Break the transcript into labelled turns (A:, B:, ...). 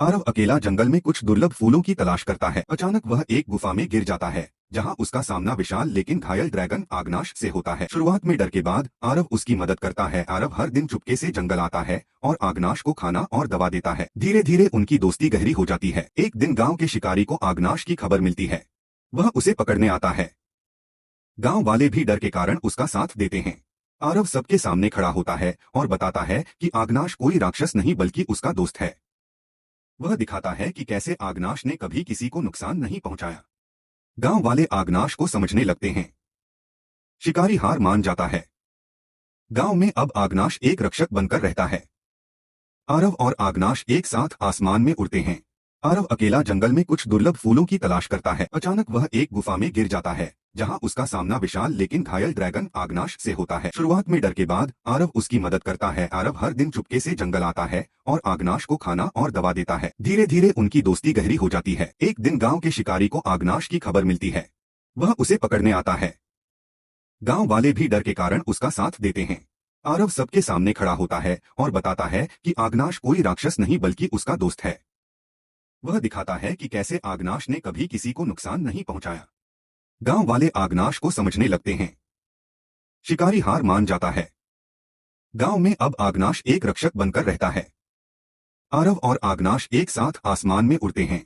A: आरव अकेला जंगल में कुछ दुर्लभ फूलों की तलाश करता है। अचानक वह एक गुफा में गिर जाता है, जहां उसका सामना विशाल लेकिन घायल ड्रैगन आग्नाश से होता है। शुरुआत में डर के बाद आरव उसकी मदद करता है। आरव हर दिन चुपके से जंगल आता है और आग्नाश को खाना और दवा देता है। धीरे धीरे उनकी दोस्ती गहरी हो जाती है। एक दिन गांव के शिकारी को आग्नाश की खबर मिलती है। वह उसे पकड़ने आता है। गांव वाले भी डर के कारण उसका साथ देते हैं। आरव सबके सामने खड़ा होता है और बताता है कि आग्नाश कोई राक्षस नहीं बल्कि उसका दोस्त है। वह दिखाता है कि कैसे आग्नाश ने कभी किसी को नुकसान नहीं पहुंचाया। गांव वाले आग्नाश को समझने लगते हैं। शिकारी हार मान जाता है। गांव में अब आग्नाश एक रक्षक बनकर रहता है। आरव और आग्नाश एक साथ आसमान में उड़ते हैं। आरव अकेला जंगल में कुछ दुर्लभ फूलों की तलाश करता है। अचानक वह एक गुफा में गिर जाता है, जहां उसका सामना विशाल लेकिन घायल ड्रैगन आग्नाश से होता है। शुरुआत में डर के बाद आरव उसकी मदद करता है। आरव हर दिन चुपके से जंगल आता है और आग्नाश को खाना और दवा देता है। धीरे धीरे उनकी दोस्ती गहरी हो जाती है। एक दिन गांव के शिकारी को आग्नाश की खबर मिलती है। वह उसे पकड़ने आता है। गांव वाले भी डर के कारण उसका साथ देते हैं। आरव सबके सामने खड़ा होता है और बताता है कि आग्नाश कोई राक्षस नहीं बल्कि उसका दोस्त है। वह दिखाता है कि कैसे आग्नाश ने कभी किसी को नुकसान नहीं पहुंचाया। गांव वाले आग्नाश को समझने लगते हैं। शिकारी हार मान जाता है। गांव में अब आग्नाश एक रक्षक बनकर रहता है। आरव और आग्नाश एक साथ आसमान में उड़ते हैं।